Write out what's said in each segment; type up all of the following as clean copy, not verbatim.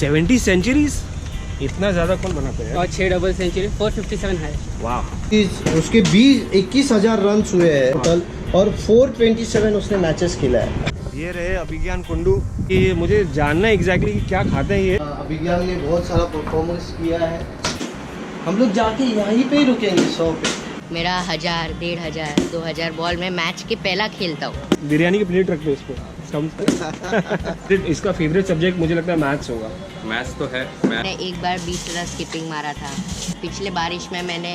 70 centuries, इतना ज़्यादा कौन बनाता है? और 6 डबल सेंचुरी, 457 है। वाह। उसके 21,000 रन हुए हैं टोटल और 427 उसने मैचेस खेला है। ये रहे अभिज्ञान कुंडू कि मुझे जानना है एग्जैक्टली क्या खाते हैं ये। अभिज्ञान ने बहुत सारा परफॉर्मेंस किया है। हम लोग जाके यहीं पे ही रुकेंगे 100 पे। मेरा 1000, 1500, 2000 बॉल में मैच के पहला खेलता हूँ। बिरयानी की प्लेट रख दो इसको। इसका फेवरेट सब्जेक्ट मुझे लगता है मैथ्स होगा। मैथ्स तो है। मैंने एक बार 20 रन स्किपिंग मारा था। पिछले बारिश में मैंने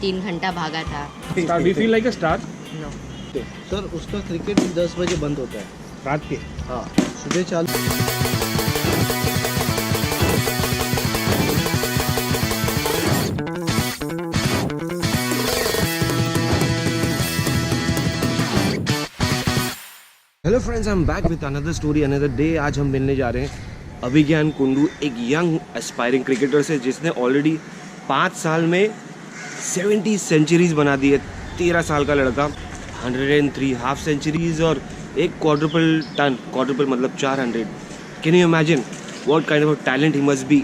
3 घंटा भागा था। Do you feel like a star? No. Sir उसका क्रिकेट भी 10 बजे बंद होता है रात के। हाँ, सुबह चालू। Hello friends, I am back with another story another day. आज हम मिलने जा रहे हैं अभिज्ञान कुंडू, एक यंग एस्पायरिंग क्रिकेटर से जिसने ऑलरेडी 5 साल में 70 सेंचुरीज बना दी है। 13 साल का लड़का, 103 हाफ सेंचुरीज और एक क्वाड्रुपल मतलब 400। Can you imagine what kind of talent he must be?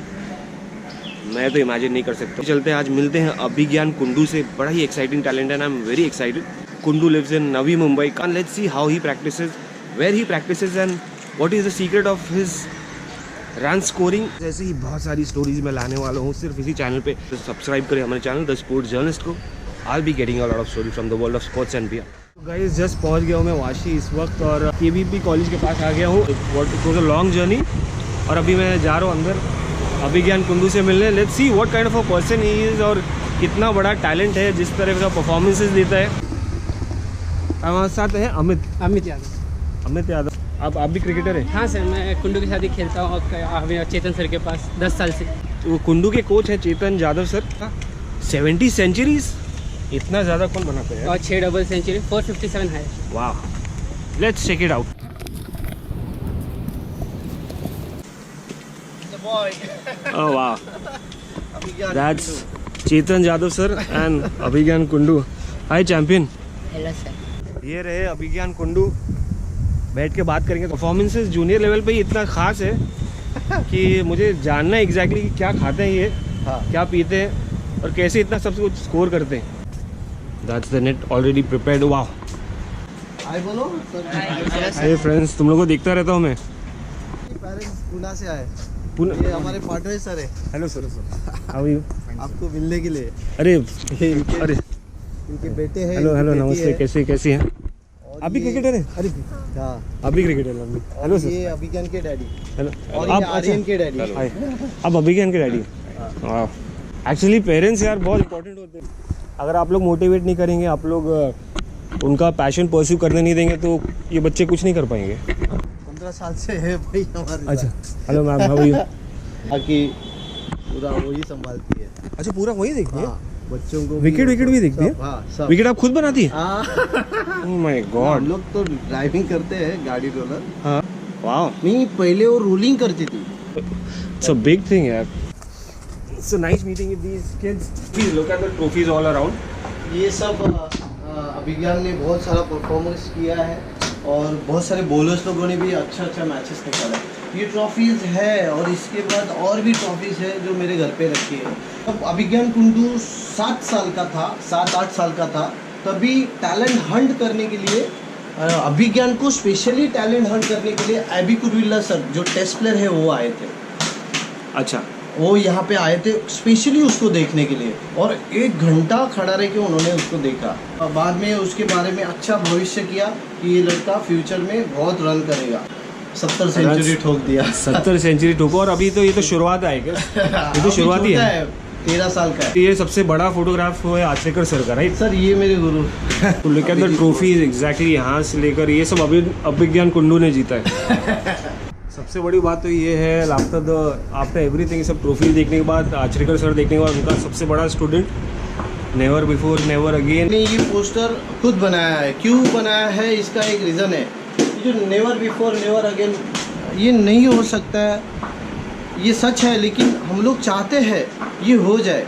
मैं तो इमेजिन नहीं कर सकता। चलते हैं, आज मिलते हैं अभिज्ञान कुंडू से। बड़ा ही एक्साइटिंग टैलेंट है, I am very excited. Kundu lives in Navi Mumbai. Let's see how he practices, where he practices and what is the secret of his run scoring। ऐसे ही बहुत सारी स्टोरीज मैं लाने वाला हूँ सिर्फ इसी चैनल पे। तो सब्सक्राइब करें हमारे चैनल द स्पोर्ट्स जर्नलिस्ट को। I'll be getting a lot of stories from the world of sports and beyond। तो गाइस जस्ट पहुँच गया हूँ मैं वाशी इस वक्त और KVP कॉलेज के पास आ गया हूँ। It was a long journey और अभी मैं जा रहा हूँ अंदर अभिज्ञान कुंडू से मिलने। Let's see what kind of a person he is और कितना बड़ा टैलेंट है, जिस तरह का परफॉर्मेंसेज देता है। हमारे साथ है अमित यादव। अमित यादव। आप भी क्रिकेटर हैं? हाँ सर, मैं कुंडू के साथ ही खेलता हूँ और चेतन सर के पास 10 साल से। वो कुंडू के कोच हैं चेतन यादव सर। 70 सेंचुरीज, इतना ज़्यादा कौन बनाता है? और 6 डबल सेंचुरी, 457 है। वाह, let's check it out. Oh वाह, that's Chetan Yadav sir and Abhigyan Kundu. Hi champion. Hello sir. ये रहे अभिज्ञान कुंडू, बैठ के बात करेंगे। परफॉर्मेंसेस जूनियर लेवल पे ही इतना खास है कि मुझे जानना है एग्जैक्टली क्या खाते हैं ये। हाँ। क्या पीते हैं और कैसे इतना सब कुछ स्कोर करते हैं। That's the net already prepared. वाह। हाय बोलो सर। हाय फ्रेंड्स, तुम लोगों को देखता रहता हूँ मैं। पेरेंट्स पुणे से आए। पुणे। ये हमारे पाटवे सर है। Hello sir, how are you? आपको मिलने के लिए। अरे अरे इनके बेटे हैं। हेलो हेलो, बेटी नमस्ते, है। कैसे हैं? और आप भी ये- क्रिकेटर हैं? अरे हाँ, आप भी क्रिकेटर हैं? Hello sir. ये अभिज्ञान के डैडी हेलो। और ये आर्यन के डैडी। हाय, आप अभिज्ञान के डैडी? वाह। एक्चुअली पेरेंट्स यार बहुत इंपॉर्टेंट होते हैं। अगर आप लोग मोटिवेट नहीं करेंगे, आप लोग उनका पैशन परस्यू करने नहीं देंगे तो ये बच्चे कुछ नहीं कर पाएंगे। 15 साल से है भाई हमारे। अच्छा, hello ma'am, how are you? बाकी पूरा वही संभालती है। अच्छा, पूरा वही देखती है? हाँ, बच्चों को विकेट भी देखती है? हाँ, सब। विकेट आप खुद बनाती है? हाँ। ओह माय हम गॉड। लोग तो ड्राइविंग करते हैं, गाड़ी रोलर। हाँ, वाओ, नहीं, पहले वो रूलिंग करती थी। इट्स अ बिग थिंग यार। It's a nice meeting with these kids. Please look at the trophies all around. ये सब अभिज्ञान ने बहुत सारा परफॉर्मेंस किया है और बहुत सारे बॉलर्स लोगों ने भी अच्छा मैचेस निकाला है। ये ट्रॉफीज है और इसके बाद और भी ट्रॉफीज है जो मेरे घर पे रखी है। अब अभिज्ञान कुंडू 7 साल का था, 7-8 साल का था, तभी टैलेंट हंट करने के लिए अभिज्ञान को स्पेशली टैलेंट हंट करने के लिए एबी कुरविला सर जो टेस्ट प्लेयर है वो आए थे। अच्छा, वो यहाँ पे आए थे स्पेशली उसको देखने के लिए और 1 घंटा खड़ा रह के उन्होंने उसको देखा। और बाद में उसके बारे में अच्छा भविष्य किया कि ये लड़का फ्यूचर में बहुत रन करेगा। 70 सेंचुरी ठोक दिया। 70 सेंचुरी ठोको। और अभी तो ये तो शुरुआत है क्या? ये तो शुरुआत ही है। 13 साल का है। ये सबसे बड़ा फोटोग्राफ है आचरेकर सर का, राइट? सर ये मेरे गुरु। तो look at the trophies exactly, यहाँ से लेकर ये सब अभिज्ञान कुंडू ने जीता है। सबसे बड़ी बात तो ये है आफ्टर एवरीथिंग, सब ट्रॉफी देखने के बाद, आचरेकर सर देखने के बाद, उनका सबसे बड़ा student never before never again ने ये पोस्टर खुद बनाया है। क्यों बनाया है इसका एक रीज़न है। ये जो नेवर बिफोर नेवर अगेन ये नहीं हो सकता है, ये सच है, लेकिन हम लोग चाहते हैं ये हो जाए।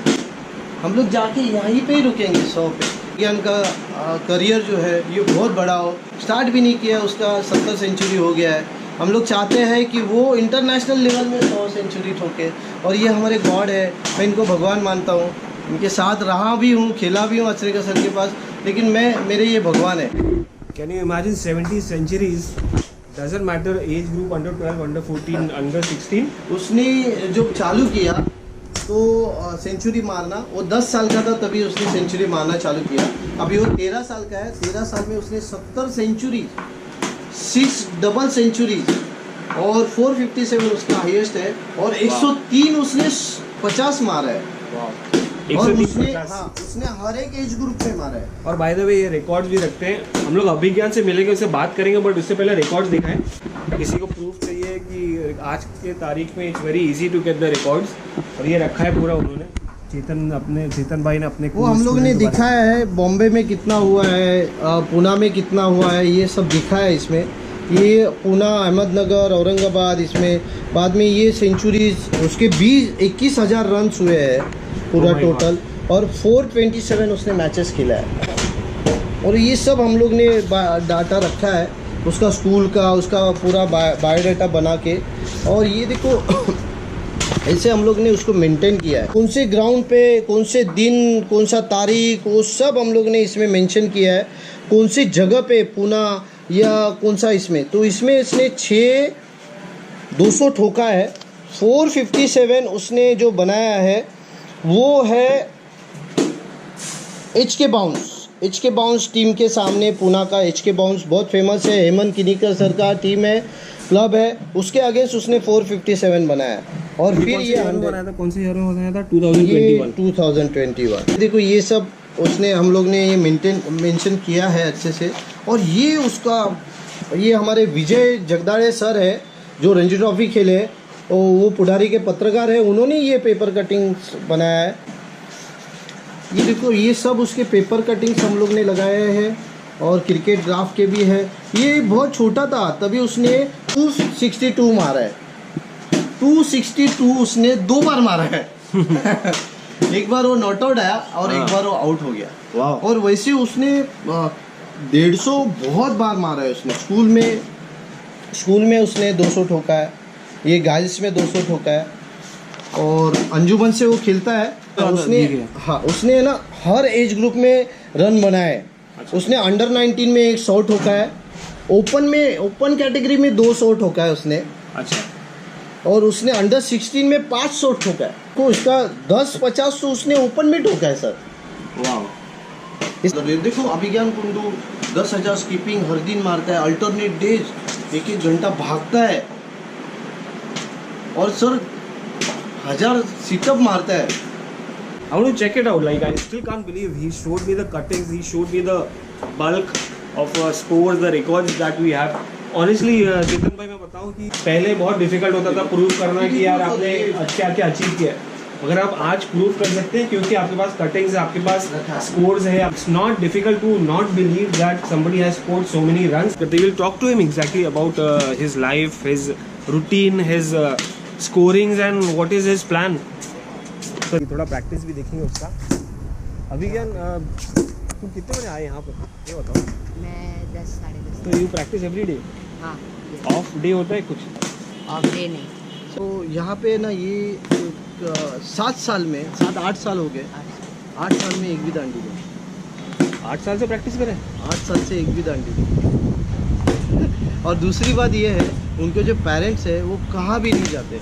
हम लोग जाके यहीं पे ही रुकेंगे 100 पे। ज्ञान का करियर जो है ये बहुत बड़ा हो। स्टार्ट भी नहीं किया उसका 70 सेंचुरी हो गया है। हम लोग चाहते हैं कि वो इंटरनेशनल लेवल में 100 सेंचुरी ठोके, और ये हमारे गॉड है, मैं इनको भगवान मानता हूँ, इनके साथ रहा भी हूँ, खेला भी हूँ अचरेकर सर के पास, लेकिन मेरे ये भगवान है। Can you imagine 70 centuries? Doesn't matter age group, under 12, under 14, under 16. उसने जो चालू किया तो सेंचुरी मारना, वो 10 साल का था तभी उसने सेंचुरी मारना चालू किया। अभी वो 13 साल का है, 13 साल में उसने 70 सेंचुरी, 6 डबल सेंचुरी और 457 उसका हाईएस्ट है, और 103 उसने 50 मारा है। और उसने हर एक एज ग्रुप में मारा है। और बाय द वे ये रिकॉर्ड्स भी रखते हैं। हम लोग अभिज्ञान से मिलेंगे, उससे बात करेंगे, बट उससे पहले रिकॉर्ड्स दिखाएं। किसी को प्रूफ चाहिए कि आज के तारीख में it's very easy to get the records, और ये रखा है पूरा उन्होंने। चेतन भाई ने अपने वो हम लोग ने दिखाया है, बॉम्बे में कितना हुआ है, पुणे में कितना हुआ है, ये सब दिखा है इसमें। ये पुणे, अहमदनगर, औरंगाबाद, इसमें बाद में ये सेंचुरीज उसके 21,000 रन हुए हैं पूरा टोटल, और 427 उसने मैचेस खेला है। और ये सब हम लोग ने डाटा रखा है उसका स्कूल का, उसका पूरा बायोडाटा बना के। और ये देखो ऐसे हम लोग ने उसको मेंटेन किया है, कौन से ग्राउंड पे, कौन से दिन, कौन सा तारीख, वो सब हम लोग ने इसमें मेंशन किया है, कौन सी जगह पे, पुणे या कौन सा इसमें। तो इसमें इसने 200 ठोका है। 457 उसने जो बनाया है वो है HK बाउंस टीम के सामने। पुणे का HK बाउंस बहुत फेमस है, हेमंत किनीकर सर का टीम है, क्लब है, उसके अगेंस्ट उसने 457 बनाया। और फिर ये बनाया था, कौन सी ईयर में बनाया था? 2021। देखो ये सब उसने, हम लोग ने ये मेंशन किया है अच्छे से। और ये उसका, ये हमारे विजय जगदाड़े सर है जो रणजी ट्रॉफी खेले, वो पुडारी के पत्रकार है, उन्होंने ये पेपर कटिंग्स बनाया है। ये देखो ये सब उसके पेपर कटिंग्स हम लोग ने लगाए हैं, और क्रिकेट ग्राफ के भी है। ये बहुत छोटा था तभी उसने 262 मारा है। 262 उसने 2 बार मारा है। एक बार वो नॉट आउट आया और एक बार वो आउट हो गया। और वैसे उसने 150 बहुत बार मारा है उसने। स्कूल में उसने 200 ठोका है, ये गाइल्स में 200 ठोका है, और अंजुमन से वो खेलता है। उसने ना हर एज ग्रुप में रन बनाए। उसने अंडर 19 में 100 ठोका है, ओपन कैटेगरी में 200 ठोका है उसने। अच्छा। और उसने अंडर 16 में 500 ठोका है। तो उसका 10-50 तो उसने ओपन में ठोका है सर। वाह। देखो अभिज्ञान कुंडू 10,000 स्कीपिंग हर दिन मारता है, अल्टरनेट डेज 1-1 घंटा भागता है, और सर 1000 सिटअप मारता है। I want to check it out. Like I still can't believe he showed me the cuttings, he showed me the bulk of scores, the records that we have. Honestly, चेतन भाई मैं बताऊं कि पहले बहुत difficult होता था प्रूव करना कि यार आपने क्या क्या अचीव किया। अगर आप आज प्रूव कर सकते हैं क्योंकि आपके पास कटिंग्स है, आपके पास स्कोर्स है। It's not difficult to not believe that somebody has scored so many runs. But they will talk to him exactly about his life, his routine, his scorings and what is his plan. तो थोड़ा practice भी देखेंगे उसका। अभिज्ञान तुम कितने बजे आए यहाँ पर ये बताओ? मैं 10 साढ़े 10। तो यू प्रैक्टिस एवरी डे? हाँ। ऑफ डे होता है कुछ? ऑफ डे नहीं। तो यहाँ पे ना ये 7 साल में 7-8 साल हो गए। 8 साल में एक भी दांडी नहीं। 8 साल से प्रैक्टिस करें? 8 साल से एक भी दांडी नहीं। और दूसरी बात ये है, उनके जो पेरेंट्स है वो कहाँ भी नहीं जाते।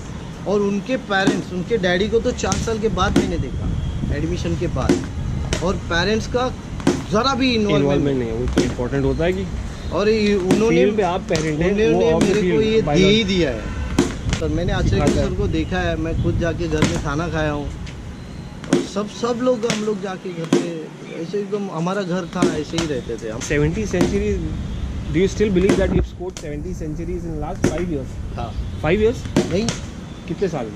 और उनके पेरेंट्स, उनके डैडी को तो 4 साल के बाद मैंने देखा, एडमिशन के बाद। और पेरेंट्स का ज़रा भी इन्वॉल्वमेंट नहीं है, वो तो इम्पोर्टेंट होता है कि। और उन्होंने पे आप पेरेंट हैं, उन्होंने मेरे को ये दे ही दिया है। तो मैंने आचार्य सर को देखा है, मैं खुद जाके घर में खाना खाया हूँ। और सब लोग हम लोग जाके घर पे ऐसे एकदम हमारा घर था, ऐसे ही रहते थे हम। 70 centuries, do you still believe that you have scored 70 centuries in last 5 years? हाँ। 5 years? नहीं, कितने साल में?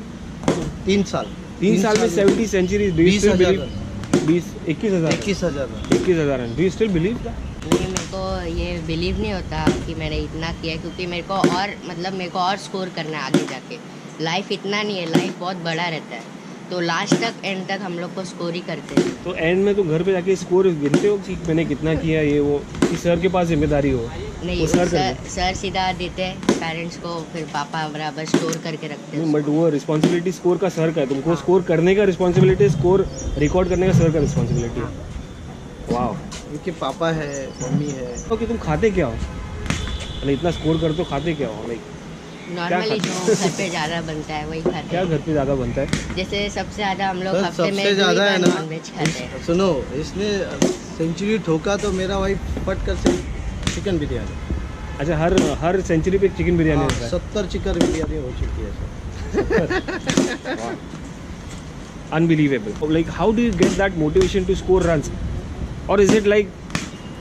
3 साल। 3 साल में 70 centuries, do you still believe? 21,000 21,000 run, do you still believe that? नहीं, मेरे को ये बिलीव नहीं होता कि मैंने इतना किया, क्योंकि मेरे को और स्कोर करना है आगे जाके। लाइफ इतना नहीं है, लाइफ बहुत बड़ा रहता है, तो लास्ट तक एंड तक हम लोग को स्कोर ही करते हैं। तो एंड में तो घर पे जाके स्कोर गिनते हो कि मैंने कितना किया, ये वो, कि सर के पास जिम्मेदारी हो? नहीं वो सर सर सीधा देते हैं पेरेंट्स को, फिर पापा बराबर स्टोर करके रखते हैं। बट वो रिस्पॉन्सिबिलिटी स्कोर का सर का है, तुमको स्कोर करने का रिस्पॉन्सिबिलिटी, स्कोर रिकॉर्ड करने का सर का रिस्पॉन्सिबिलिटी है। वाह, उनके पापा है, मम्मी है। ओके, तुम खाते क्या हो? मतलब इतना स्कोर करते हो, खाते क्या हो? लाइक नॉर्मली जो घर पे ज़्यादा बनता है वही खाते क्या हैं। घर पे ज़्यादा बनता है? जैसे सबसे ज़्यादा हम लोग सर, हफ्ते में सबसे ज़्यादा है ना, नॉनवेज खाते हैं। सुनो, इसने सेंचुरी ठोका तो मेरा भाई फट कर से चिकन बिरयानी। अच्छा, हर सेंचुरी पे चिकन बिरयानी होता है? 70 चिकन बिरयानी हो चुकी है sir. Unbelievable. Like, how do you get that motivation to score runs? Or is it like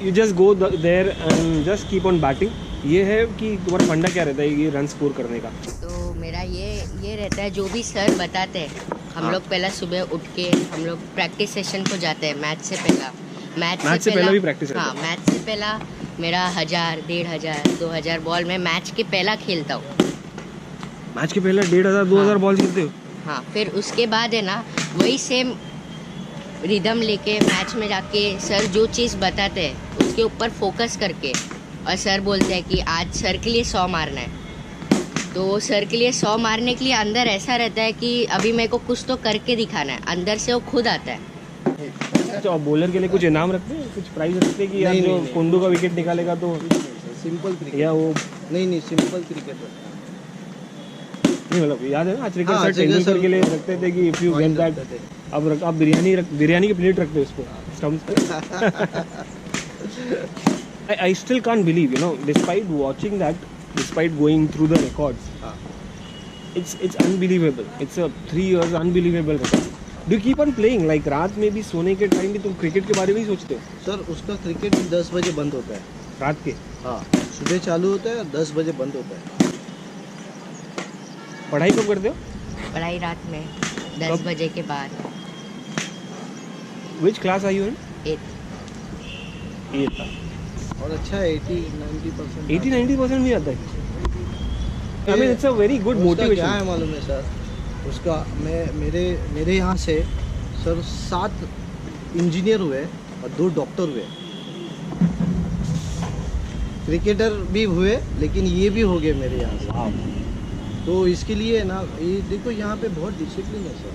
you just go there and just keep on batting? ये है कि तुम्हारा फंडा क्या रहता है ये रन स्कोर करने का? तो मेरा ये रहता है, जो भी सर बताते हैं हम लोग पहला सुबह उठ के हम लोग प्रैक्टिस सेशन को जाते हैं मैच से पहला। मैच से पहला भी प्रैक्टिस रहता है? हाँ, मैच से पहला मेरा 1000, 1500, 2000 बॉल में मैच के पहला खेलता हूँ। मैच के पहले 1500 2000 बॉल खेलते हो? हाँ, फिर उसके बाद है ना वही सेम रिदम लेके मैच में जाके सर जो चीज़ बताते हैं उसके ऊपर फोकस करके, और सर बोलते हैं कि आज सर के लिए 100 मारना है, तो सर के लिए 100 मारने के लिए अंदर ऐसा रहता है कि अभी मेरे को कुछ तो करके दिखाना है, अंदर से वो खुद आता है। अच्छा, और बॉलर के लिए कुछ इनाम रखते हैं, कुछ प्राइज रखते हैं कि यार जो कुंडू का विकेट निकालेगा तो सिंपल क्रिकेट या वो नहीं सिंपल क्रिकेट नहीं, मतलब याद है ना आज क्रिकेट हाँ, सर टेंडुलकर के लिए रखते थे कि इफ यू गेट दैट, अब बिरयानी की प्लेट रखते हो उसको स्टम्प्स पे। I still can't believe, you know, despite watching that, despite going through the records, it's unbelievable. It's a 3 years unbelievable record. Do you keep on playing? Like रात में भी सोने के टाइम भी तुम क्रिकेट के बारे में ही सोचते हो? सर, उसका क्रिकेट 10 बजे बंद होता है रात के? हाँ, सुबह चालू होता है और 10 बजे बंद होता है। पढ़ाई कब करते हो? पढ़ाई रात में 10 बजे के बाद। Which class are you in? 8। 8th। और अच्छा 80-90% 80-90% भी आता है? I mean, it's a very good उसका motivation. क्या है मालूम है सर, उसका मेरे यहाँ से सर 7 इंजीनियर हुए और 2 डॉक्टर हुए, क्रिकेटर भी हुए, लेकिन ये भी हो गए मेरे यहाँ से। Wow. तो इसके लिए ना ये देखो यहाँ पे बहुत डिसिप्लिन है सर,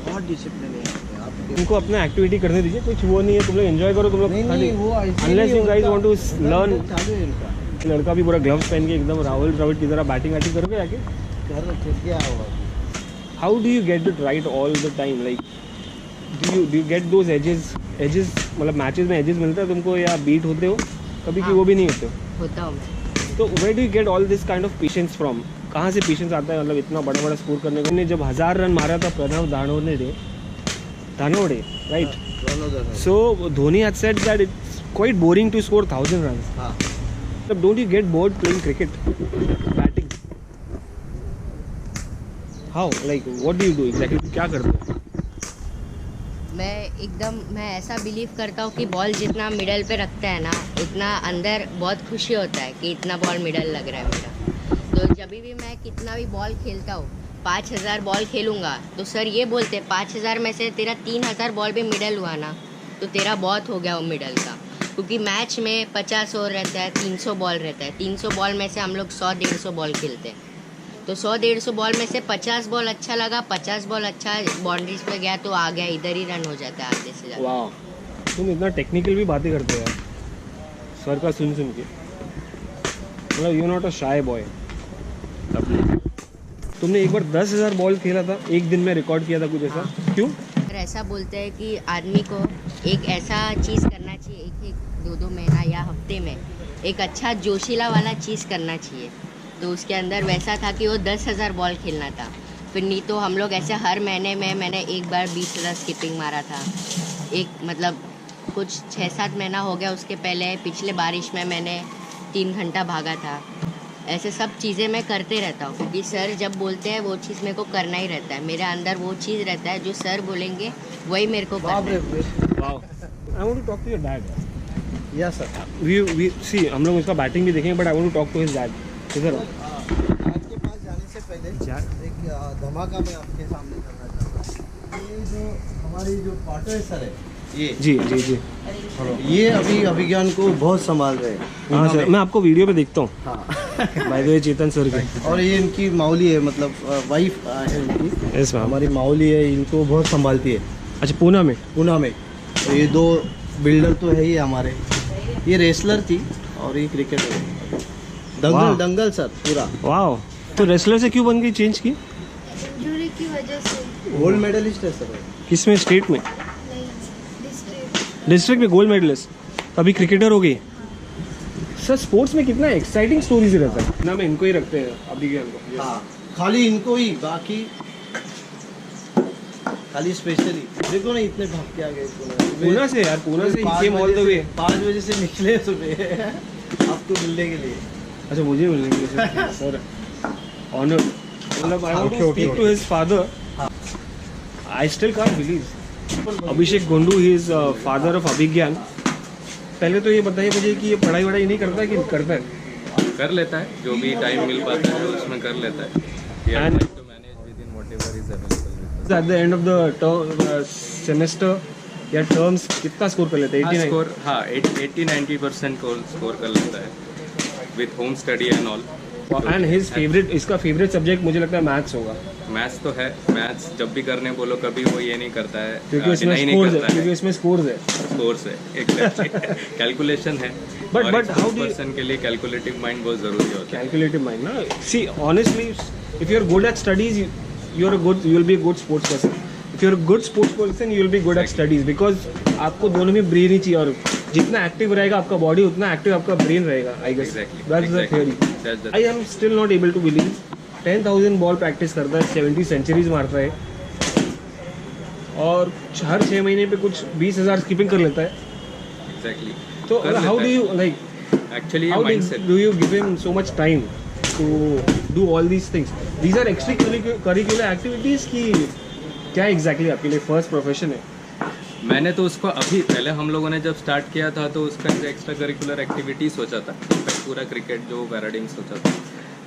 बहुत डिसिप्लिन है यहाँ पे। आपके तुमको अपना एक्टिविटी करने दीजिए, कुछ वो नहीं है, तुम लोग एंजॉय करो, तुम लोग नहीं वो ऐसे unless नहीं you guys होता। want to learn। चालू है इनका, लड़का भी पूरा ग्लव्स पहन के एकदम राहुल द्रविड़ की तरह बैटिंग करोगे आके? घर क्या हुआ? How do you get it right all the time? Like do you get those edges मतलब मैचेस में एजेस मिलता है तुमको, या बीट होते हो कभी कि वो भी नहीं होते हो? होता हूँ मैं। तो where do you get all this kind of patience from? कहाँ से पेशेंस आता है, मतलब इतना बड़ा बड़ा स्कोर करने का? जब 1000 रन मारा था Pranav Dhanode, right? So Dhoni had said that it's quite boring to score 1000 runs. हाँ, So don't you get bored playing cricket, batting? How? Like what do you do exactly? क्या करते हो? मैं ऐसा बिलीव करता हूँ कि बॉल जितना मिडल पे रखता है ना, उतना अंदर बहुत खुशी होता है कि इतना बॉल मिडल लग रहा है मेरा। तो जब भी मैं कितना भी बॉल खेलता हूँ, 5000 बॉल खेलूँगा तो सर ये बोलते हैं 5000 में से तेरा 3000 बॉल भी मिडल हुआ ना, तो तेरा बहुत हो गया वो मिडल का। क्योंकि मैच में 50 ओवर रहता है, 300 बॉल रहता है, 300 बॉल में से हम लोग 100-150 बॉल खेलते हैं। तो 100-150 बॉल में से 50 बॉल अच्छा लगा, 50 बॉल अच्छा बाउंड्रीज पे गया तो आ गया, इधर ही रन हो जाता है आधे से ज़्यादा। वाह, तुम इतना टेक्निकल भी बातें करते हो यार, सर का सुन के। मतलब you not a shy boy. तुमने एक बार 10,000 बॉल खेला था, एक दिन में रिकॉर्ड किया था कुछ ऐसा, क्यों? सर ऐसा बोलते हैं कि आदमी को एक ऐसा चीज़ करना चाहिए, एक 2-2 महीना या हफ्ते में एक अच्छा जोशीला वाला चीज़ करना चाहिए। तो उसके अंदर वैसा था कि वो 10,000 बॉल खेलना था। फिर नहीं तो हम लोग ऐसे हर महीने में मैंने एक बार 20,000 स्किपिंग मारा था। एक मतलब कुछ 6-7 महीना हो गया, उसके पहले पिछले बारिश में मैंने 3 घंटा भागा था। ऐसे सब चीज़ें मैं करते रहता हूँ क्योंकि सर जब बोलते हैं वो चीज़ मेरे को करना ही रहता है। मेरे अंदर वो चीज़ रहता है जो सर बोलेंगे वही मेरे को करना है। Wow, I want to talk to your dad. Yes sir. We see हम लोग उसका बैटिंग भी देखेंगे, but I want to talk to his dad. इधर आज के पास जाने से पहले एक धमाका मैं आपके सामने करना चाहता हूँ। ये जो हमारी जो पार्टनर सर है, ये जी जी जी ये अभी अभिज्ञान को बहुत संभाल रहे हैं हाँ पूना सर में। मैं आपको वीडियो पे देखता हूँ हाँ by the way Chetan sir के और ये इनकी माउली है, मतलब वाइफ है इनकी, यस मैम हमारी माउली है, इनको बहुत संभालती है अच्छा पूना में पूना में। तो ये दो बिल्डर तो है ही हमारे, ये रेसलर थी और ये क्रिकेटर है। वाह। दंगल दंगल सर पूरा वाह तो रेसलर से क्यों बन गई चेंज की इंजरी की वजह से गोल्ड मेडलिस्ट है सर। किसमें स्टेट में नहीं डिस्ट्रिक्ट डिस्ट्रिक्ट में गोल्ड मेडलिस्ट अभी क्रिकेटर हो गई सर स्पोर्ट्स में कितना एक्साइटिंग स्टोरीज रहता है ना मैं इनको ही रखते हैं अभिज्ञान को हाँ खाली इनको ही, बाकी खाली स्पेशली देखो ना इतने भाग के आ गए पूना से यार पूना से ही केम ऑल द वे 5 बजे से निकले सुबह आपको मिलने के लिए। अच्छा मुझे मिलने के लिए सर ऑनर मतलब I want to speak to his father I still can't believe Abhishek Gondu he is father of Abhigyan पहले तो ये बताइए मुझे कि ये पढ़ाई वढ़ाई नहीं करता है कि करता है कर लेता है, जो भी टाइम मिल पाता है उसमें कर लेता है। And- to manage within whatever is available. At the end of the semester या टर्म्स कितना स्कोर कर लेते हैं 89 स्कोर हाँ 80-90% को स्कोर कर लेता है with home study and all. And his favourite इसका फेवरेट सब्जेक्ट मुझे लगता है मैथ्स होगा मैथ्स तो है, मैथ्स जब भी करने बोलो कभी वो ये नहीं करता है, क्योंकि इसमें deny नहीं स्कोर्स है करता क्योंकि इसमें स्कोर्स है स्कोर्स है एग्जैक्टली कैलकुलेशन है। But how do you- person के लिए कैलकुलेटिव माइंड बहुत जरूरी होता है। calculative mind na see honestly if you're good at studies you'll be a good sports person if you're a good sports person you'll be good at studies because आपको दोनों में brain ही चाहिए और जितना एक्टिव रहेगा आपका बॉडी उतना active आपका ब्रेन रहेगा I guess Exactly, that's the exactly. Theory That's the I am still not able to believe 10,000 ball practice करता है 70 सेंचुरीज मारता है और हर 6 महीने पे कुछ 20,000 स्किपिंग कर लेता है एग्जैक्टली तो how do you like actually How mindset do you give him so much time to do all these things? These are extracurricular activities कि क्या exactly आपके लिए फर्स्ट प्रोफेशन है? मैंने तो उसको अभी पहले हम लोगों ने जब स्टार्ट किया था तो उसका एक्स्ट्रा करिकुलर एक्टिविटी सोचा था, पूरा क्रिकेट जो पैराडिम सोचा था।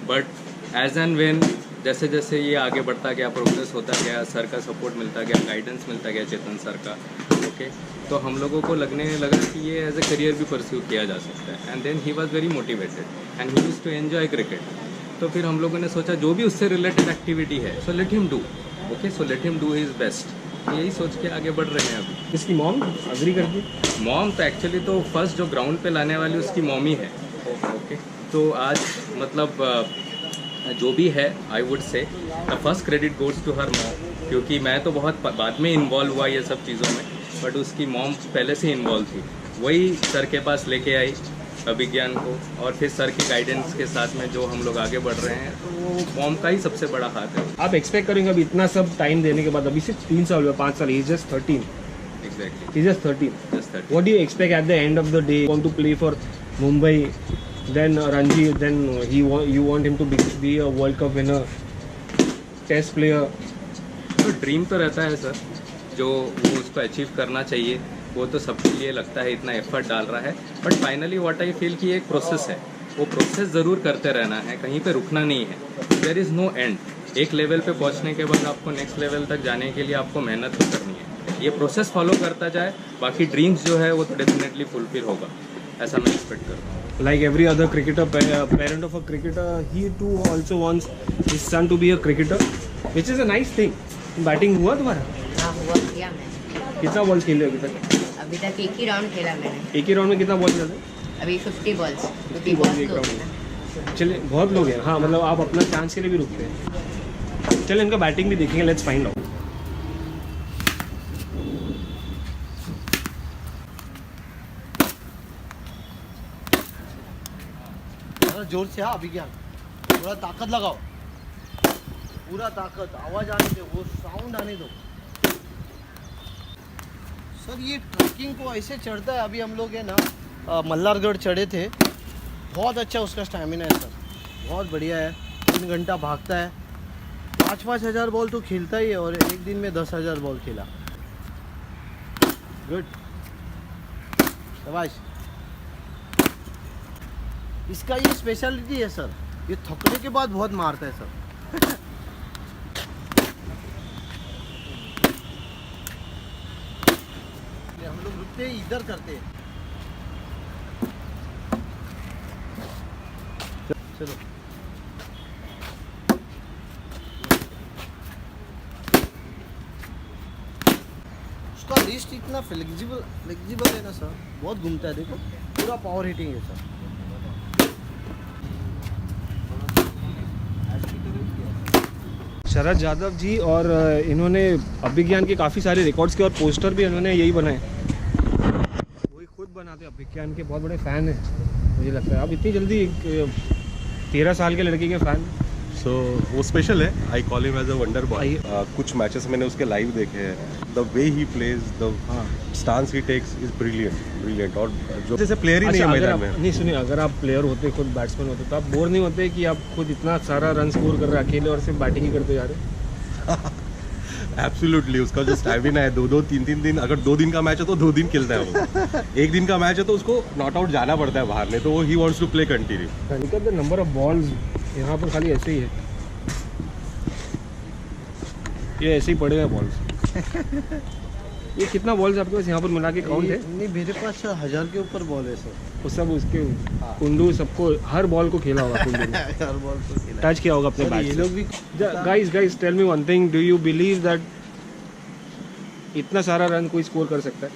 बट एज एंड वेन जैसे जैसे ये आगे बढ़ता गया, प्रोग्रेस होता गया, सर का सपोर्ट मिलता गया, गाइडेंस मिलता गया चेतन सर का, ओके तो हम लोगों को लगने लगा कि ये एज ए करियर भी परस्यू किया जा सकता है। And then he was very motivated and he used to enjoy cricket. तो फिर हम लोगों ने सोचा जो भी उससे रिलेटेड एक्टिविटी है so let him do, okay so let him do his best. यही सोच के आगे बढ़ रहे हैं अभी। इसकी मॉम अग्री करती मॉम तो एक्चुअली तो फर्स्ट जो ग्राउंड पे लाने वाली उसकी मॉम ही है, ओके तो आज मतलब जो भी है I would say the first credit goes to her mom, क्योंकि मैं तो बहुत बाद में इन्वॉल्व हुआ ये सब चीज़ों में, बट उसकी मॉम पहले से इन्वॉल्व थी। वही सर के पास लेके आई अभिज्ञान को और फिर सर की गाइडेंस के साथ में जो हम लोग आगे बढ़ रहे हैं तो वो मॉम का ही सबसे बड़ा हाथ है। आप एक्सपेक्ट करेंगे अभी इतना सब टाइम देने के बाद अभी सिर्फ 3 साल हुआ 5 साल ही just 13 exactly he just 13 just that. What do you expect at the end of the day want to play for Mumbai then Ranji then you want him to be a world cup winner test player तो dream तो रहता है sir, जो वो उसको achieve करना चाहिए, वो तो सबके लिए लगता है इतना एफर्ट डाल रहा है। But finally what I feel कि एक प्रोसेस है, वो प्रोसेस ज़रूर करते रहना है, कहीं पे रुकना नहीं है। There is no end. एक लेवल पे पहुंचने के बाद आपको नेक्स्ट लेवल तक जाने के लिए आपको मेहनत तो करनी है। ये प्रोसेस फॉलो करता जाए, बाकी ड्रीम्स जो है वो तो डेफिनेटली फुलफिल होगा, ऐसा मैं एक्सपेक्ट करता हूँ। like every other cricketer parent of a cricketer he too also wants his son to be a cricketer which is a nice thing batting हुआ तुम्हारा हाँ हुआ किया मैंने। कितना बॉल खेले अभी तक अभी तक एक ही राउंड खेला मैंने। एक ही राउंड में कितना बॉल खेलते अभी 50 बॉल्स, क्योंकि 50 बहुत balls एक लोग round हैं में। ना। चलिए बहुत लोग हैं हाँ मतलब आप अपना चांस के लिए भी रुकते हैं। चलिए इनका बैटिंग भी देखेंगे लेट्स फाइंड आउट। जोर से हाँ अभिज्ञान, थोड़ा ताकत लगाओ, पूरा ताकत, आवाज आने दो, वो साउंड आने दो। सर ये ट्रैकिंग को ऐसे चढ़ता है, अभी हम लोग है ना मल्हारगढ़ चढ़े थे, बहुत अच्छा उसका स्टैमिना है सर, बहुत बढ़िया है। 3 घंटा भागता है, 5-5 हज़ार बॉल तो खेलता ही है और एक दिन में 10,000 बॉल खेला। गुड शाबाश। इसका ये स्पेशलिटी है सर, ये थकने के बाद बहुत मारता है सर। हम पे इधर करते हैं। चलो उसका रिस्ट इतना फ्लेक्सिबल है ना सर, बहुत घूमता है। देखो पूरा पावर हिटिंग है सर। शरद यादव जी और इन्होंने अभिज्ञान के काफ़ी सारे रिकॉर्ड्स के और पोस्टर भी इन्होंने यही बनाए। वही खुद बनाते हैं, अभिज्ञान के बहुत बड़े फ़ैन हैं मुझे लगता है। अब इतनी जल्दी 13 साल के लड़के के फ़ैन। सो वो स्पेशल है। I call him as a wonder boy. कुछ मैचेस मैंने उसके लाइव देखे हैं। The way he plays, the stance he takes is brilliant. और जो जैसे प्लेयर ही नहीं है मैदान में। नहीं सुनिए, अगर आप प्लेयर होते, खुद बैट्समैन होते, तो आप बोर नहीं होते कि आप खुद इतना सारा रन स्कोर कर रहे हैं अकेले और सिर्फ बैटिंग ही करते जा रहे हैं? एब्सोल्युटली। उसका जो स्टैमिना है, 2-2 3-3 दिन, अगर 2 दिन का मैच है तो 2 दिन खेलता है वो। 1 दिन का मैच है तो उसको नॉट आउट जाना पड़ता है बाहर, नहीं तो वो he wants to play continue. Look at the number of balls, यहाँ पर खाली ऐसे ही है, ये ऐसे ही पड़े हैं बॉल्स। ये कितना बॉल्स आपके पास यहाँ पर मिला के काउंट है? नहीं, मेरे पास 1000 के ऊपर बॉल है सर। वो सब उसके कुंडू सबको, हर बॉल को खेला होगा कुंडू ने। हर बॉल को खेला। टच किया होगा अपने सर, बैट ये से। लोग भी guys tell me one thing, do you believe that इतना सारा रन कोई स्कोर कर सकता है?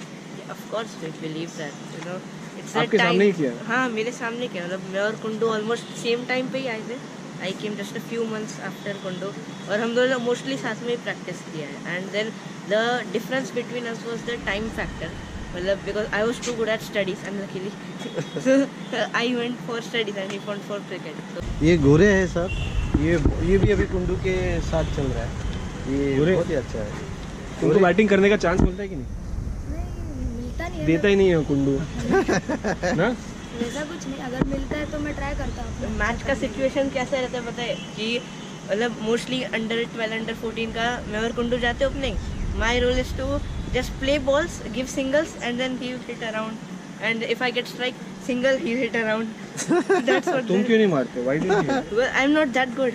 Of course we believe that, you know, it's आपके that सामने ही time. किया? हाँ, मेरे सामने किया। मतलब मैं और कुंडू ऑलमोस्ट सेम टाइम पे ही आए थे। I came just a few months after Kundu, और हम दोनों मोस्टली साथ में ही प्रैक्टिस किया है। And then the difference between us was the time factor. मतलब because I was too good at studies unluckily, so I went for studies and he went for cricket. ये गोरे है सर, ये भी अभी कुंडू के साथ चल रहा है। ये गोरे? बहुत ही अच्छा है। तुमको बैटिंग करने का चांस मिलता है कि नहीं? नहीं मिलता नहीं है। देता ही नहीं है कुंडू ना। वैसा कुछ नहीं, अगर मिलता है तो मैं ट्राई करता हूँ। मैच का सिचुएशन कैसा रहता है पता है कि मतलब मोस्टली अंडर 12 अंडर 14 का मैं और कुंडू जाते opening. My role is to just play balls, give singles and then he hit around, and if I get strike single he hit around. That's what. तुम क्यों नहीं मारते? Why don't you? I am not that good.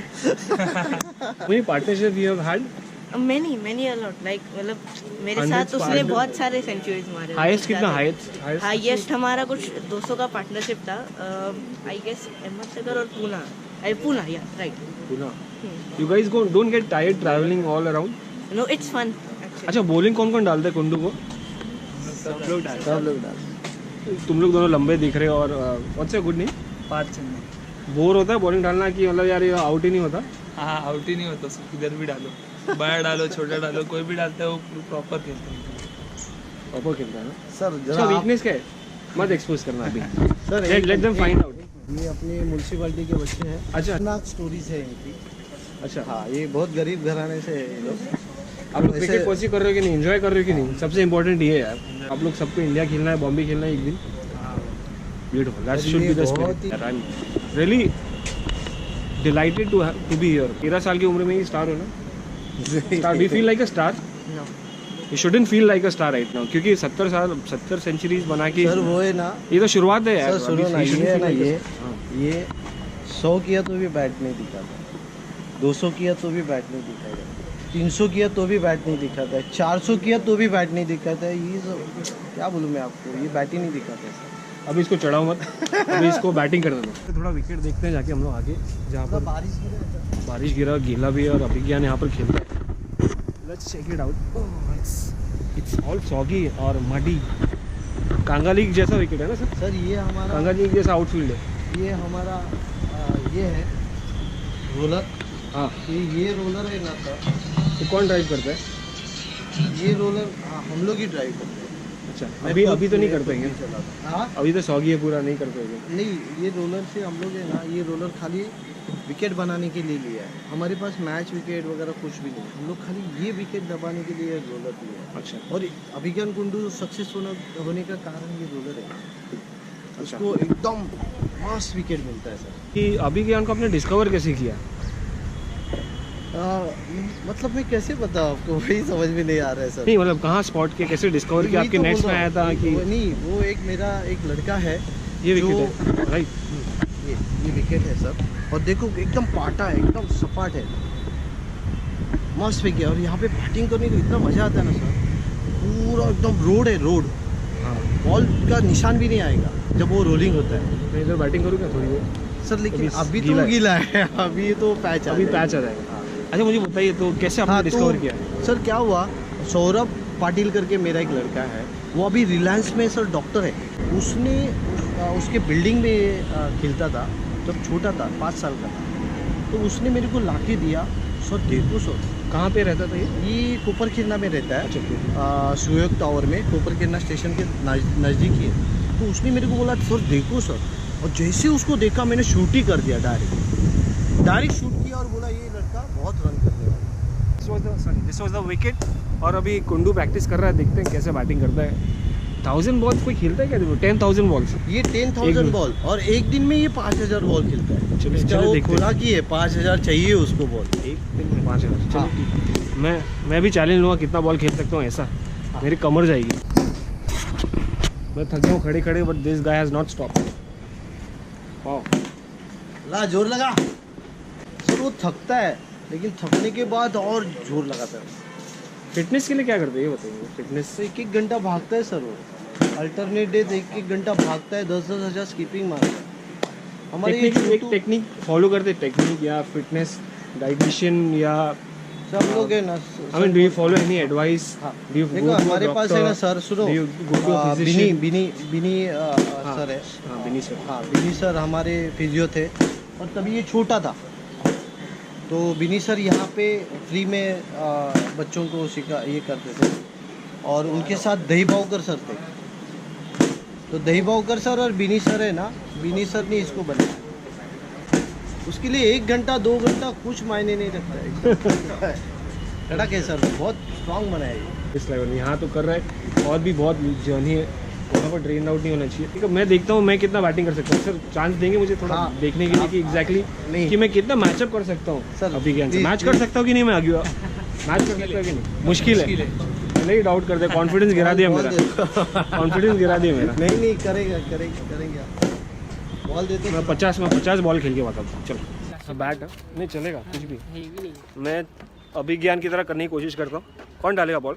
वही partnership you have had? many a lot, like मतलब मेरे साथ उसने बहुत सारे सेंचुरीज मारे। हाईएस्ट कितना? हाईएस्ट हमारा कुछ 200 का पार्टनरशिप था। आई गेस अहमदनगर और पूना या right. Poona. You guys don't get tired travelling all around? No, it's fun actually. अच्छा, बॉलिंग कौन कौन डालते हैं कुंडू को? सब लोग डालते हैं। तुम लोग दोनों लंबे दिख रहे हो। और what's your good name? Parth Chand. Bore होता है बॉलिंग डालना कि मतलब यार ये आउट ही नहीं होता? हाँ, आउट ही नहीं होता, किधर भी डालो, बड़ा डालो छोटा डालो, कोई भी डालता है वो प्रॉपर खेलता है। प्रॉपर खेलता है ना सर अच्छा। जरा वीकनेस क्या है? मत एक्सपोज करना अभी। Sir let them find out. ये अपनी म्यूनसिपैलिटी के बच्चे हैं। अच्छा। खतरनाक स्टोरीज है इनकी। अच्छा, हाँ, ये बहुत गरीब घराने से है ये लोग। आप लोग वैसे- क्रिकेट परस्यू कर रहे हो कि नहीं? एंजॉय कर रहे हो कि नहीं? सबसे इंपॉर्टेंट ये है यार, आप लोग सबको इंडिया खेलना है, बॉम्बे खेलना है एक दिन। Beautiful, that should be the spirit. I am really delighted to be here. 13 साल की उम्र में ही स्टार हो ना? Star, do you feel like a star? No, you shouldn't feel like a star right now, क्योंकि 70 सेंचुरीज बना के सर वो है ना ये तो शुरुआत है यार। सर, सुनो अभी ना, you shouldn't ये है feel ना, like a- ये 100 किया तो भी बैट नहीं दिखाता, 200 किया तो भी बैट नहीं दिखाता, 300 किया तो भी बैट नहीं दिखाता है, 400 किया तो भी बैट नहीं दिखाता है। ये सब क्या बोलूँ मैं आपको, ये बैट ही नहीं दिखाता है सर। अभी इसको चढ़ाओ मत, अभी इसको बैटिंग करने दो। थोड़ा विकेट देखते हैं जाके हम लोग आगे, जहाँ पर बारिश गिरा, गीला भी है और अभिज्ञान यहाँ पर खेलता है। Let's check it out. It's all soggy और मडी। कांगा लीग जैसा विकेट है ना सर? सर ये हमारा कांगा लीग जैसा आउटफील्ड है। ये हमारा ये है रोलर। हाँ, ये रोलर है ना सर, तो कौन ड्राइव करता है? ये रोलर हम लोग ही ड्राइव करते हैं। अच्छा, अभी तो नहीं करते हैं? हाँ, अभी तो सॉगी है पूरा, नहीं करते होंगे। नहीं, ये रोलर से हम लोग है ना, ये रोलर खाली विकेट बनाने के लिए लिया है। हमारे पास मैच विकेट वगैरह कुछ भी नहीं, हम लोग खाली ये विकेट दबाने के लिए रोलर लिया है। अच्छा, और अभिज्ञान कुंडू सक्सेस होने का कारण ये रोलर है। अच्छा। उसको एकदम मस्त विकेट मिलता है सर। कि अभिज्ञान को आपने डिस्कवर कैसे किया? मतलब मैं कैसे बताऊँ आपको, वही समझ में नहीं आ रहा है सर। नहीं मतलब कहाँ स्पॉट किया, कैसे डिस्कवर किया? वही आपके तो नेट्स बोल में रहा आया हूँ। था कि नहीं, वो एक मेरा एक लड़का है, ये जो- विकेट है राइट? ये विकेट है सर। और देखो एकदम पाटा है, एकदम सपाट है, मस्त विकेट। और यहाँ पे बैटिंग करने को इतना मज़ा आता है ना सर, पूरा एकदम रोड है, रोड। हाँ, बॉल का निशान भी नहीं आएगा जब वो रोलिंग होता है। मैं इधर बैटिंग करूँ क्या थोड़ी देर? सर लेकिन अभी अभी गीला तो है। गीला है अभी तो पैच अभी पैच आ जाएगा। अच्छा मुझे बताइए तो कैसे आपने हाँ, डिस्कवर तो किया? सर क्या हुआ, सौरभ पाटिल करके मेरा एक लड़का है, वो अभी रिलायंस में सर डॉक्टर है। उसने उसके बिल्डिंग में खेलता था जब छोटा था, 5 साल का था, तो उसने मेरे को लाके दिया। सर देखो सर, कहाँ पे रहता था ये कोपरखिरना में रहता है, अच्छा सुयोग टावर में, कोपरखिरना स्टेशन के नज़दीक ही है। तो उसने मेरे को बोला सर देखो सर, और जैसे उसको देखा मैंने शूट ही कर दिया, डायरेक्ट शूट किया और बोला ये लड़का बहुत रन करने वाला है। This was the wicket. और अभी कुंडू प्रैक्टिस कर रहा है, देखते हैं कैसे बैटिंग करता है। 1000 बॉल्स कोई खेलता है क्या? देखो 10,000 बॉल्स। ये एक 10,000 दिन। बॉल और एक दिन में ये 5,000 बॉल खेलता है। चलो, इसका चलो वो देखते हैं। खुराक ही है, 5,000 चाहिए उसको बॉल। एक दिन में 5,000। चलो हाँ। ठीक है। मैं भी चैलेंज लूँगा कितना बॉल खेल सकता हूँ ऐसा। मेरी कमर जाएगी। मैं थक गया हूँ खड़े खड़े, but this guy has not stop. Wow, ला जोर लगा। सर वो थकता है लेकिन थकने के बाद और जोर लगाता है। फिटनेस के लिए क्या करते हैं ये बताइए? फिटनेस तो 1-1 घंटा भागता है सर वो, अल्टरनेट डेज 1-1 घंटा भागता है, 10-10 हज़ार स्कीपिंग मारता है। हमारे ये टेक्निक, एक छोटू- टेक्निक फॉलो करते हैं, टेक्निक या फिटनेस डाइटिशियन या सब लोग है ना। I mean do you follow any advice? हाँ। डू यू देखो हमारे पास है ना सर, सुनो, बिनी सर है। हाँ बिनी सर। हाँ बिनी सर हमारे फिजियो थे, और तभी ये छोटा था तो बिनी सर यहाँ पे फ्री में बच्चों को सिखा ये करते थे, और उनके साथ दही बावकर सर थे। तो दही बावकर सर और बिनी सर है ना, बिनी सर ने इसको बनाया। उसके लिए 1 घंटा 2 घंटा कुछ मायने नहीं रखता है। कड़क है सर, बहुत स्ट्रांग बनाया ये। इस लेवल में यहाँ तो कर रहा है, और भी बहुत जर्नी है, वहाँ पर ड्रेन आउट नहीं होना चाहिए। ठीक है, मैं देखता हूँ मैं कितना बैटिंग कर सकता हूँ। सर चांस देंगे मुझे थोड़ा हाँ, देखने के लिए कि एग्जैक्टली नहीं। कि मैं कितना मैचअप कर सकता हूँ सर, अभी ज्ञान से। प्लीज, मैच कर प्लीज। सकता हूँ कि नहीं मैं आगे मैच कर सकता हूँ कि नहीं? मुश्किल है, पहले ही डाउट कर दे। कॉन्फिडेंस गिरा दिया मेरा, कॉन्फिडेंस गिरा दिया मेरा। नहीं करेंगे आप। बॉल देते मैं 50 बॉल खेल के बताता हूँ। चलो बैट नहीं चलेगा कुछ भी। मैं अभिज्ञान की तरह करने की कोशिश करता हूँ। कौन डालेगा बॉल?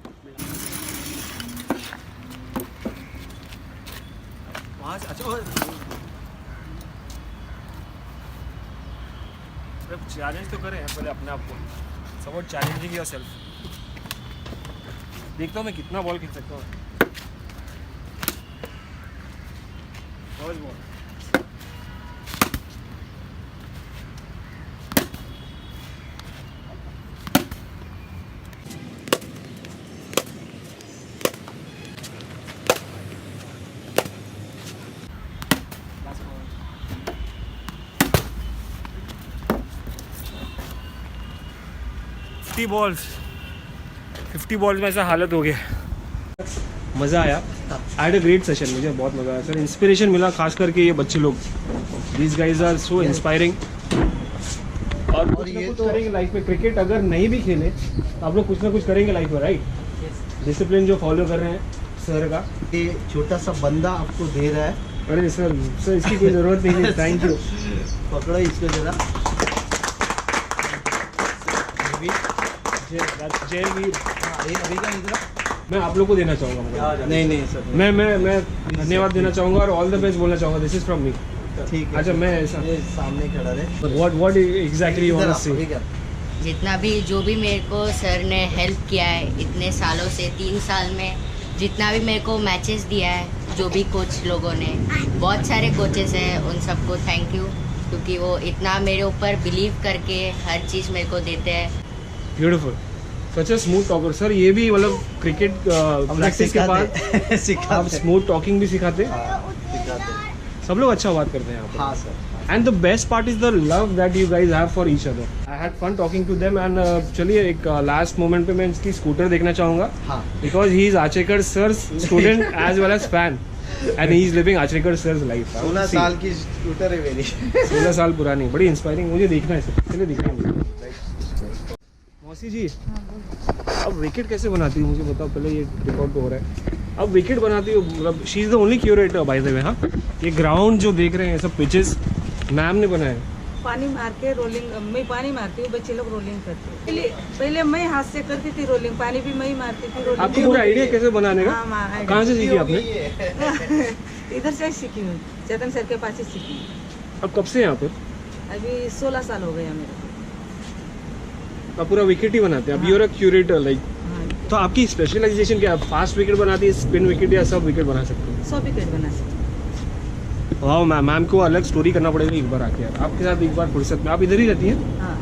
चैलेंज तो करें पहले अपने आप को, समवॉट चैलेंजिंग योरसेल्फ। देखता हूँ मैं कितना बॉल खेल सकता हूँ। फर्स्ट बॉल बॉल्स 50 बॉल्स में ऐसा हालत हो गया। मज़ा आया, I had a great session. मुझे बहुत मज़ा आया सर, इंस्पिरेशन मिला खास करके ये बच्चे लोग। These guys are so inspiring. और कुछ ना ये कुछ तो- करेंगे लाइफ में। क्रिकेट अगर नहीं भी खेले तो आप लोग कुछ ना कुछ करेंगे लाइफ में, राइट? डिसिप्लिन जो फॉलो कर रहे हैं सर का। ये छोटा सा बंदा आपको दे रहा है, अरे सर इसकी कोई ज़रूरत नहीं है। Thank you. पकड़ो इसको जरा। जय वीर। हाँ, ये अभी का इधर। मैं आप लोग को देना चाहूँगा। नहीं सर, मैं धन्यवाद देना चाहूँगा और ऑल द बेस्ट बोलना चाहूँगा। This is from me. ठीक है। अच्छा मैं ऐसा ये सामने खड़ा रहे। What exactly you want to say? ठीक है। जितना भी जो भी मेरे को सर ने हेल्प किया है इतने सालों से, 3 साल में जितना भी मेरे को मैचेस दिया है, जो भी कोच लोगों ने, बहुत सारे कोचेस हैं, उन सबको थैंक यू, क्योंकि वो इतना मेरे ऊपर बिलीव करके हर चीज़ मेरे को देते हैं। Beautiful, such a smooth talker sir. ये भी मतलब क्रिकेट प्रैक्टिस के बाद आप सिखाते स्मूथ टॉकिंग भी सिखाते हैं। सिखाते। सब लोग अच्छा बात करते हैं यहाँ पर। हाँ sir. And the best part is the love that you guys have for each other. I had fun talking to them. And चलिए एक लास्ट मोमेंट पे मैं इसकी स्कूटर देखना चाहूँगा, हाँ। Because he is Achrekar sir student as well as fan, and he is living Achrekar sir life. 16 साल की स्कूटर है मेरी। 16 साल पुरानी, बड़ी इंस्पायरिंग। मुझे देखना है सर, चलिए देखना है। मौसी जी, अब विकेट कैसे बनाती हो मुझे बताओ पहले। ये रिकॉर्ड तो हो रहा है। अब विकेट बनाती हो, मतलब she is the only curator by the way. हाँ, ये ग्राउंड जो देख रहे हैं सब पिचेस मैम ने बनाए। पानी मार के रोलिंग, मैं पानी मारती हूँ, बच्चे लोग रोलिंग करते हैं। पहले मैं हाथ से करती थी रोलिंग, पानी भी मैं ही मारती थी रोलिंग। आपको पूरा आइडिया कैसे बनाने का? हाँ, कहाँ से सीखी आपने? इधर से सीखी हूँ, चेतन सर के पास से सीखी। अब कब से यहाँ पर? अभी 16 साल हो गया मेरे आप पूरा विकेट ही बनाते हैं? अब यूर अ क्यूरेटर लाइक। को। तो आपकी स्पेशलाइजेशन क्या है? फास्ट विकेट बनाती है, स्पिन विकेट, या सब विकेट बना सकते हैं? 100 विकेट बना सकते। वाह मैम को अलग स्टोरी करना पड़ेगा एक बार आके यार, आपके साथ एक बार फुर्सत में। आप इधर ही रहती हैं? हाँ,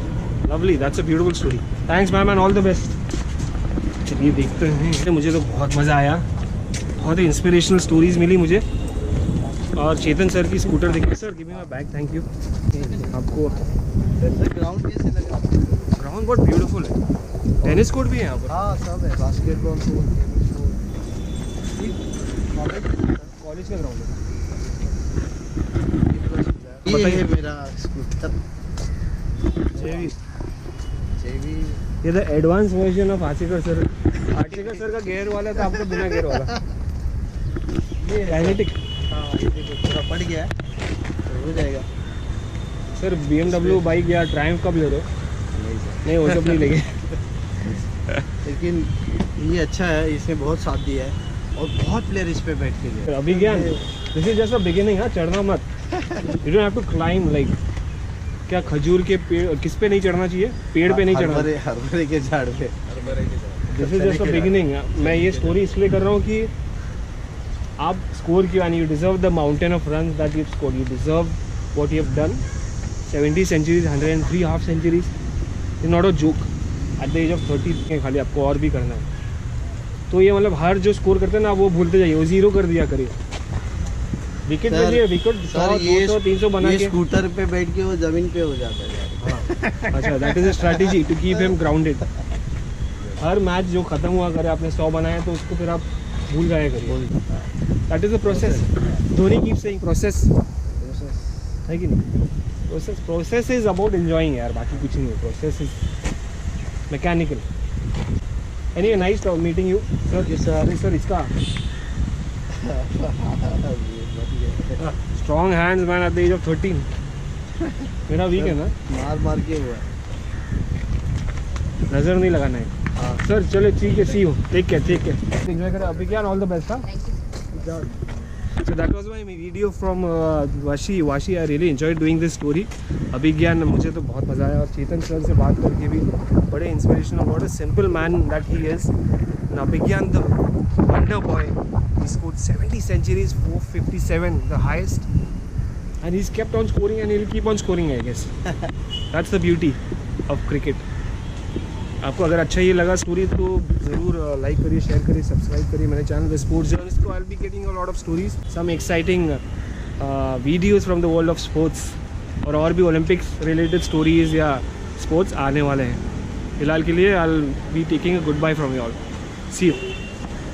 lovely, that's a beautiful story. Thanks ma'am and all the best. चलिए देखते हैं। मुझे तो बहुत मज़ा आया, बहुत ही इंस्पिरेशनल स्टोरीज मिली मुझे। और चेतन सर की स्कूटर देखिए। Sir give me my bag, thank you. आपको ग्राउंड कैसे लग रहा है? ग्राउंड बहुत ब्यूटीफुल है, टेनिस कोर्ट भी है यहाँ पर। हाँ सब है, बास्केटबॉल कॉलेज का ग्राउंड है। बताइए मेरा स्कूटर ये the advance version of Ashikar sir. Ashikar sir का गेयर वाला था, आपका बिना गेयर वाला। ये काइनेटिक। हाँ ये देखो थोड़ा पड़ गया है, तो हो जाएगा। सर BMW बाइक या ट्रायम्फ कब ले रहे हो? नहीं वो सब नहीं लेंगे। लेकिन ये अच्छा है, इसने बहुत साथ दिया है और बहुत प्लेयर इस पे बैठ के गए। Abhigyan, this is just a beginning. हाँ, चढ़ना मत, you don't have to climb. Like क्या खजूर के पेड़, किस पे नहीं चढ़ना चाहिए? पेड़ पे नहीं चढ़ना। हरभरे के झाड़ पे। This is just a beginning. मैं ये स्टोरी इसलिए कर रहा हूँ कि आप स्कोर किया, you deserve the mountain of run that you score, you deserve what you have done. 70 centuries, 103 half centuries is not a joke. At the age of 30 खाली आपको और भी करना है। तो ये मतलब हर जो स्कोर करते हैं ना, वो भूलते जाइए, वो जीरो कर दिया करिए। विकेट के लिए विकेट 100, 200, 300 बना के स्कूटर पे बैठ के वो जमीन पे हो जाता है। अच्छा, that is a strategy to keep him grounded. हर मैच जो खत्म हुआ करे, आपने 100 बनाया तो उसको फिर आप भूल जाया करिए। That is a process. Dhoni keep saying process, है कि नहीं? प्रोसेस इज अबाउट एंजॉइंग यार, बाकी कुछ नहीं है। Process is mechanical. Anyway, nice meeting you sir. Sir इसका strong hands man at the age of 13। मेरा वीक है ना, मार मार के हुआ। नजर नहीं लगाना है। सर चलो ठीक है, see you, take care, enjoy करें। Abhigyan, all the best. So that was my video from Vashi. I really enjoyed doing this story. अभिज्ञान, मुझे तो बहुत मज़ा आया और चेतन सर से बात करके भी बड़े inspirational. What a simple man that he is. Abhigyan the wonder boy, he scored 70 centuries, 457 the highest, and he's kept on scoring and he'll keep on scoring, I guess. That's the beauty of cricket. आपको अगर अच्छा ये लगा story तो ज़रूर like करिए, share करिए, subscribe करिए मेरे चैनल द स्पोर्ट्स जर्नलिस्ट को। I will be getting a lot of stories, some exciting videos from the world of sports, और भी ओलंपिक्स रिलेटेड स्टोरीज या स्पोर्ट्स आने वाले हैं। फिलहाल के लिए I will be taking a goodbye from you all. See you.